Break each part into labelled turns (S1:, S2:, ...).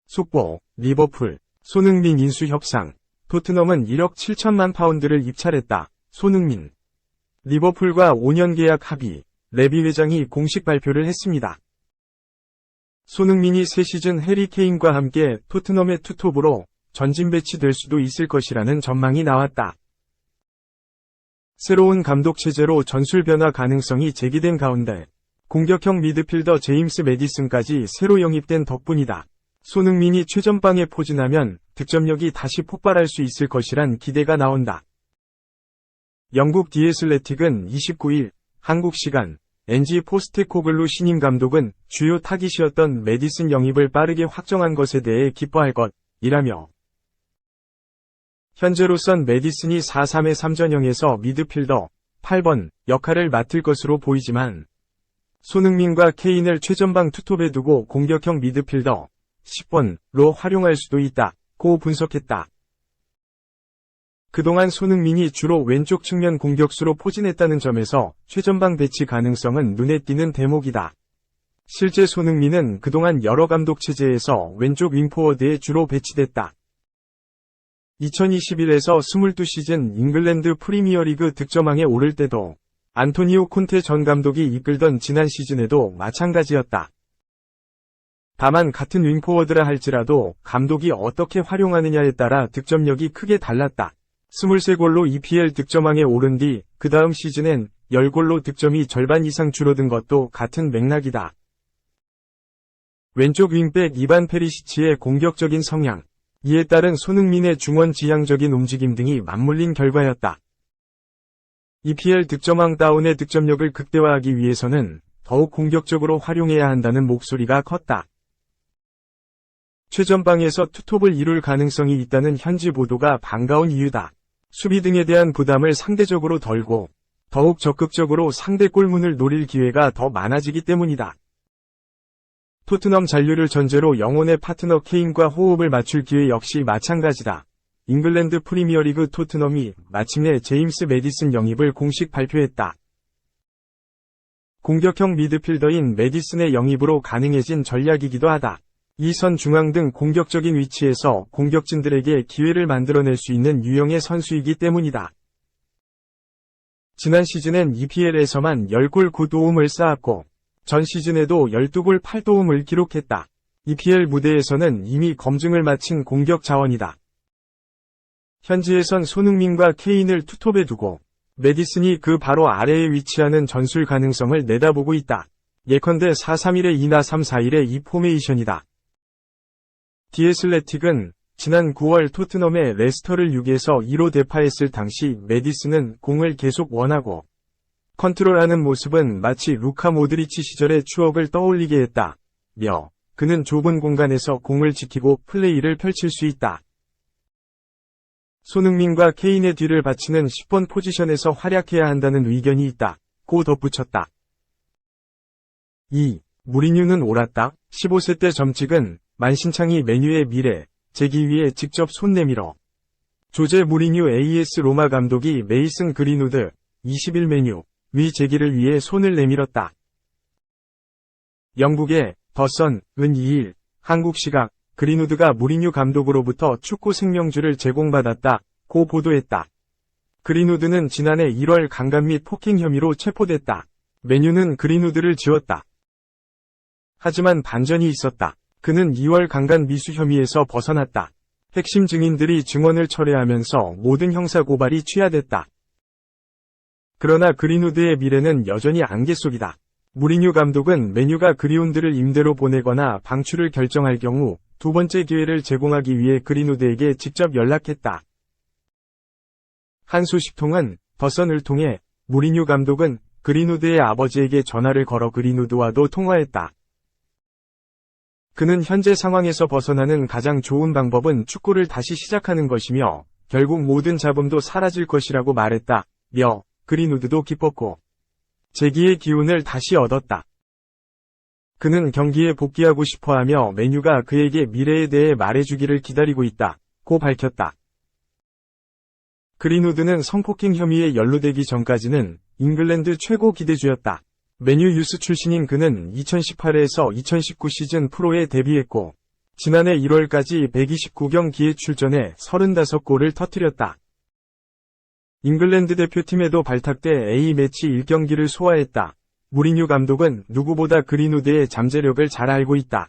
S1: 속보, 리버풀, 손흥민 인수 협상. 토트넘은 1억 7천만 파운드를 입찰했다. 손흥민. 리버풀과 5년 계약 합의, 레비 회장이 공식 발표를 했습니다. 손흥민이 새 시즌 해리 케인과 함께 토트넘의 투톱으로 전진 배치될 수도 있을 것이라는 전망이 나왔다. 새로운 감독 체제로 전술 변화 가능성이 제기된 가운데 공격형 미드필더 제임스 매디슨까지 새로 영입된 덕분이다. 손흥민이 최전방에 포진하면 득점력이 다시 폭발할 수 있을 것이란 기대가 나온다. 영국 디 애슬레틱은 29일 한국 시간 엔지 포스테코글루 신임 감독은 주요 타깃이었던 매디슨 영입을 빠르게 확정한 것에 대해 기뻐할 것이라며 현재로선 매디슨이 4-3-3 전형에서 미드필더 8번 역할을 맡을 것으로 보이지만 손흥민과 케인을 최전방 투톱에 두고 공격형 미드필더 10번로 활용할 수도 있다고 분석했다. 그동안 손흥민이 주로 왼쪽 측면 공격수로 포진했다는 점에서 최전방 배치 가능성은 눈에 띄는 대목이다. 실제 손흥민은 그동안 여러 감독 체제에서 왼쪽 윙포워드에 주로 배치됐다. 2021에서 22시즌 잉글랜드 프리미어리그 득점왕에 오를 때도 안토니오 콘테 전 감독이 이끌던 지난 시즌에도 마찬가지였다. 다만 같은 윙포워드라 할지라도 감독이 어떻게 활용하느냐에 따라 득점력이 크게 달랐다. 23골로 EPL 득점왕에 오른 뒤 그 다음 시즌엔 10골로 득점이 절반 이상 줄어든 것도 같은 맥락이다. 왼쪽 윙백 이반 페리시치의 공격적인 성향, 이에 따른 손흥민의 중원 지향적인 움직임 등이 맞물린 결과였다. EPL 득점왕 다운의 득점력을 극대화하기 위해서는 더욱 공격적으로 활용해야 한다는 목소리가 컸다. 최전방에서 투톱을 이룰 가능성이 있다는 현지 보도가 반가운 이유다. 수비 등에 대한 부담을 상대적으로 덜고 더욱 적극적으로 상대 골문을 노릴 기회가 더 많아지기 때문이다. 토트넘 잔류를 전제로 영혼의 파트너 케인과 호흡을 맞출 기회 역시 마찬가지다. 잉글랜드 프리미어리그 토트넘이 마침내 제임스 매디슨 영입을 공식 발표했다. 공격형 미드필더인 매디슨의 영입으로 가능해진 전략이기도 하다. 이 선 중앙 등 공격적인 위치에서 공격진들에게 기회를 만들어낼 수 있는 유형의 선수이기 때문이다. 지난 시즌엔 EPL에서만 10골 9도움을 쌓았고 전 시즌에도 12골 8도움을 기록했다. EPL 무대에서는 이미 검증을 마친 공격 자원이다. 현지에선 손흥민과 케인을 투톱에 두고 매디슨이 그 바로 아래에 위치하는 전술 가능성을 내다보고 있다. 예컨대 4-3-1의 2나 3-4-1의 이 포메이션이다. 디 애슬레틱은 지난 9월 토트넘의 레스터를 6에서 2로 대파했을 당시 매디슨은 공을 계속 원하고 컨트롤하는 모습은 마치 루카 모드리치 시절의 추억을 떠올리게 했다며 그는 좁은 공간에서 공을 지키고 플레이를 펼칠 수 있다. 손흥민과 케인의 뒤를 받치는 10번 포지션에서 활약해야 한다는 의견이 있다고 덧붙였다. 2. 무리뉴는 옳았다. 15세 때 점찍은 만신창이 메뉴의 미래 제기 위에 직접 손 내밀어. 조제 무리뉴 AS 로마 감독이 메이슨 그린우드 21 메뉴 위 제기를 위해 손을 내밀었다. 영국의 더선은 2일 한국 시각 그린우드가 무리뉴 감독으로부터 축구 생명줄을 제공받았다고 보도했다. 그린우드는 지난해 1월 강간 및 폭행 혐의로 체포됐다. 메뉴는 그린우드를 지웠다. 하지만 반전이 있었다. 그는 2월 강간 미수 혐의에서 벗어났다. 핵심 증인들이 증언을 철회하면서 모든 형사 고발이 취하됐다. 그러나 그린우드의 미래는 여전히 안개 속이다. 무리뉴 감독은 메뉴가 그리운드를 임대로 보내거나 방출을 결정할 경우 두 번째 기회를 제공하기 위해 그린우드에게 직접 연락했다. 한 소식통은 더선을 통해 무리뉴 감독은 그린우드의 아버지에게 전화를 걸어 그린우드와도 통화했다. 그는 현재 상황에서 벗어나는 가장 좋은 방법은 축구를 다시 시작하는 것이며 결국 모든 잡음도 사라질 것이라고 말했다며 그린우드도 기뻤고 재기의 기운을 다시 얻었다. 그는 경기에 복귀하고 싶어하며 메뉴가 그에게 미래에 대해 말해주기를 기다리고 있다고 밝혔다. 그린우드는 성폭행 혐의에 연루되기 전까지는 잉글랜드 최고 기대주였다. 맨유 유스 출신인 그는 2018에서 2019 시즌 프로에 데뷔했고 지난해 1월까지 129경기에 출전해 35골을 터뜨렸다. 잉글랜드 대표팀에도 발탁돼 A매치 1경기를 소화했다. 무리뉴 감독은 누구보다 그린우드의 잠재력을 잘 알고 있다.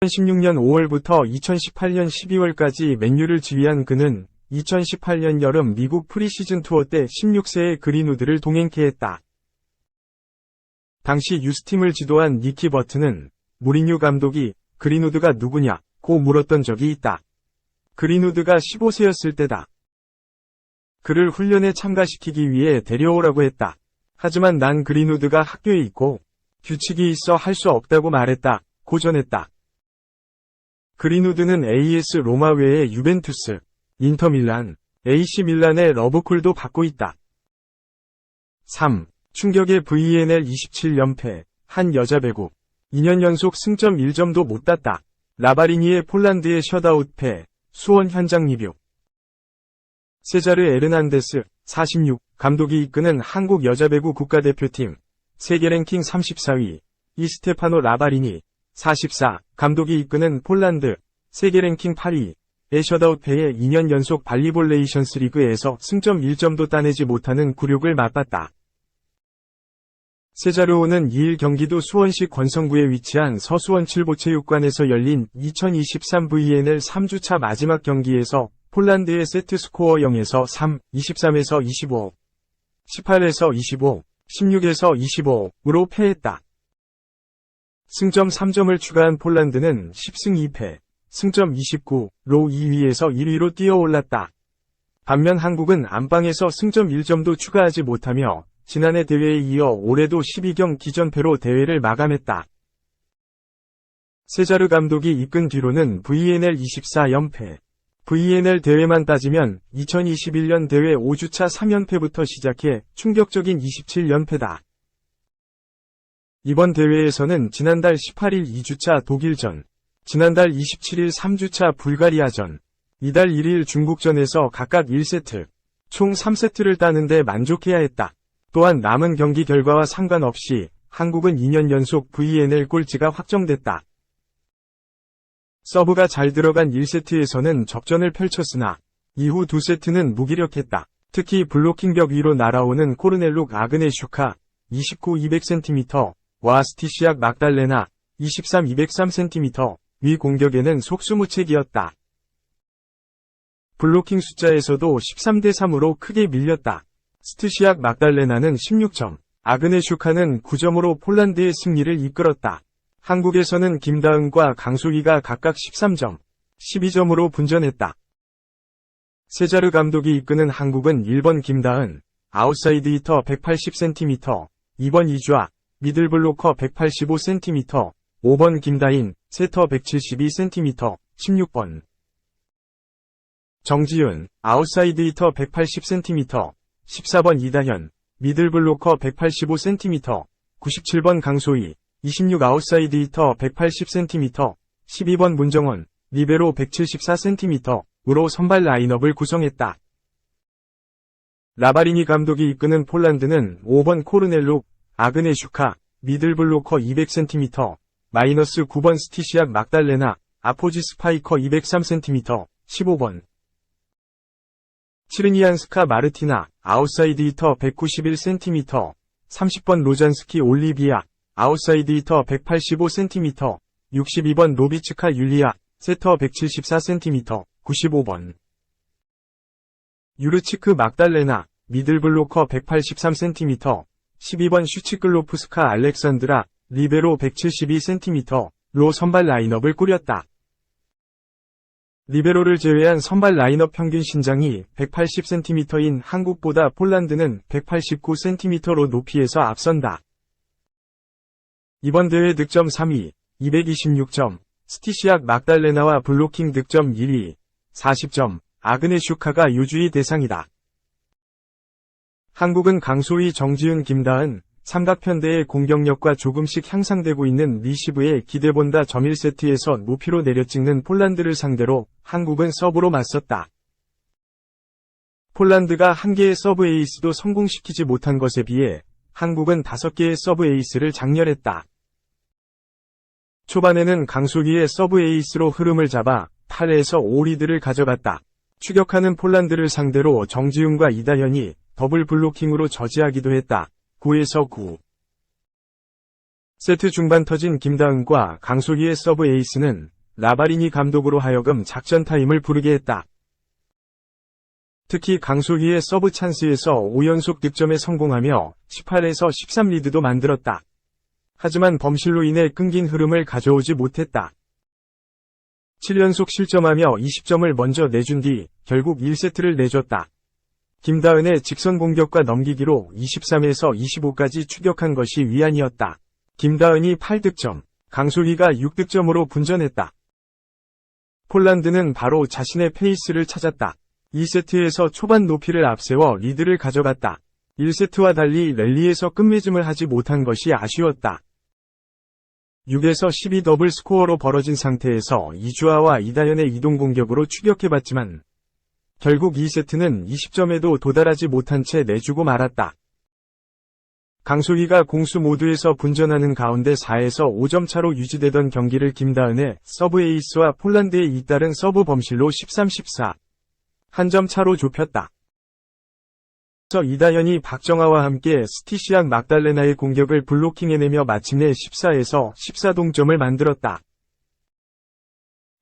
S1: 2016년 5월부터 2018년 12월까지 맨유를 지휘한 그는 2018년 여름 미국 프리시즌 투어 때 16세의 그린우드를 동행케 했다. 당시 유스팀을 지도한 니키 버튼은 무리뉴 감독이 그린우드가 누구냐고 물었던 적이 있다. 그린우드가 15세였을 때다. 그를 훈련에 참가시키기 위해 데려오라고 했다. 하지만 난 그린우드가 학교에 있고 규칙이 있어 할 수 없다고 말했다. 고 전했다. 그린우드는 AS 로마 외에 유벤투스, 인터밀란, AC 밀란의 러브콜도 받고 있다. 3. 충격의 VNL 27연패, 한 여자 배구. 2년 연속 승점 1점도 못 땄다. 라바리니의 폴란드의 셧아웃 패, 수원 현장 리뷰. 세자르 에르난데스, 46, 감독이 이끄는 한국 여자배구 국가대표팀, 세계 랭킹 34위, 이스테파노 라바리니, 44, 감독이 이끄는 폴란드, 세계 랭킹 8위, 의 셧아웃 패에 2년 연속 발리볼 네이션스 리그에서 승점 1점도 따내지 못하는 굴욕을 맛봤다. 세자르오는 2일 경기도 수원시 권성구에 위치한 서수원 칠보체육관에서 열린 2023 VNL 3주차 마지막 경기에서 폴란드의 세트스코어 0에서 3, 23에서 25, 18에서 25, 16에서 25으로 패했다. 승점 3점을 추가한 폴란드는 10승 2패, 승점 29로 2위에서 1위로 뛰어올랐다. 반면 한국은 안방에서 승점 1점도 추가하지 못하며 지난해 대회에 이어 올해도 12경 기전패로 대회를 마감했다. 세자르 감독이 이끈 뒤로는 VNL 24연패, VNL 대회만 따지면 2021년 대회 5주차 3연패부터 시작해 충격적인 27연패다. 이번 대회에서는 지난달 18일 2주차 독일전, 지난달 27일 3주차 불가리아전, 이달 1일 중국전에서 각각 1세트, 총 3세트를 따는데 만족해야 했다. 또한 남은 경기 결과와 상관없이 한국은 2년 연속 VNL 꼴찌가 확정됐다. 서브가 잘 들어간 1세트에서는 접전을 펼쳤으나 이후 2세트는 무기력했다. 특히 블로킹 벽 위로 날아오는 코르넬룩 아그네슈카 29-200cm와 스티시악 막달레나 23-203cm 위 공격에는 속수무책이었다. 블로킹 숫자에서도 13대3으로 크게 밀렸다. 스티시악 막달레나는 16점, 아그네슈카는 9점으로 폴란드의 승리를 이끌었다. 한국에서는 김다은과 강소희가 각각 13점, 12점으로 분전했다. 세자르 감독이 이끄는 한국은 1번 김다은, 아웃사이드 히터 180cm, 2번 이주아, 미들블로커 185cm, 5번 김다인, 세터 172cm, 16번 정지윤, 아웃사이드 히터 180cm, 14번 이다현, 미들블로커 185cm, 97번 강소희, 26 아웃사이드 히터 180cm, 12번 문정원, 리베로 174cm으로 선발 라인업을 구성했다. 라바리니 감독이 이끄는 폴란드는 5번 코르넬룩, 아그네슈카, 미들블로커 200cm, 마이너스 9번 스티시악 막달레나, 아포지 스파이커 203cm, 15번 치르니안스카 마르티나, 아웃사이드 히터 191cm, 30번 로잔스키 올리비아, 아웃사이드 히터 185cm, 62번 노비츠카 율리아, 세터 174cm, 95번 유르치크 막달레나, 미들블로커 183cm, 12번 슈치클로프스카 알렉산드라, 리베로 172cm로 선발 라인업을 꾸렸다. 리베로를 제외한 선발 라인업 평균 신장이 180cm인 한국보다 폴란드는 189cm로 높이에서 앞선다. 이번 대회 득점 3위, 226점, 스티시악 막달레나와 블로킹 득점 1위, 40점, 아그네슈카가 요주의 대상이다. 한국은 강소희 정지윤 김다은, 삼각편대의 공격력과 조금씩 향상되고 있는 리시브에 기대본다. 1세트에서 높이로 내려찍는 폴란드를 상대로 한국은 서브로 맞섰다. 폴란드가 1개의 서브 에이스도 성공시키지 못한 것에 비해 한국은 5개의 서브 에이스를 장렬했다. 초반에는 강수기의 서브 에이스로 흐름을 잡아 8에서 5리드를 가져갔다. 추격하는 폴란드를 상대로 정지훈과 이다현이 더블 블로킹으로 저지하기도 했다. 9에서 9. 세트 중반 터진 김다은과 강수기의 서브 에이스는 라바리니 감독으로 하여금 작전 타임을 부르게 했다. 특히 강수기의 서브 찬스에서 5연속 득점에 성공하며 18에서 13리드도 만들었다. 하지만 범실로 인해 끊긴 흐름을 가져오지 못했다. 7연속 실점하며 20점을 먼저 내준 뒤 결국 1세트를 내줬다. 김다은의 직선 공격과 넘기기로 23에서 25까지 추격한 것이 위안이었다. 김다은이 8득점, 강수기가 6득점으로 분전했다. 폴란드는 바로 자신의 페이스를 찾았다. 2세트에서 초반 높이를 앞세워 리드를 가져갔다. 1세트와 달리 랠리에서 끝맺음을 하지 못한 것이 아쉬웠다. 6에서 12 더블 스코어로 벌어진 상태에서 이주아와 이다현의 이동 공격으로 추격해봤지만 결국 2세트는 20점에도 도달하지 못한 채 내주고 말았다. 강수기가 공수 모두에서 분전하는 가운데 4에서 5점 차로 유지되던 경기를 김다은의 서브 에이스와 폴란드의 잇따른 서브 범실로 13-14. 한 점 차로 좁혔다. 이다현이 박정아와 함께 스티시안 막달레나의 공격을 블로킹해내며 마침내 14에서 14동점을 만들었다.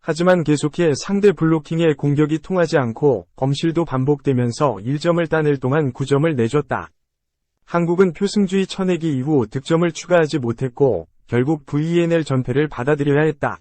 S1: 하지만 계속해 상대 블로킹의 공격이 통하지 않고 범실도 반복되면서 1점을 따낼 동안 9점을 내줬다. 한국은 표승주의 쳐내기 이후 득점을 추가하지 못했고 결국 VNL 전패를 받아들여야 했다.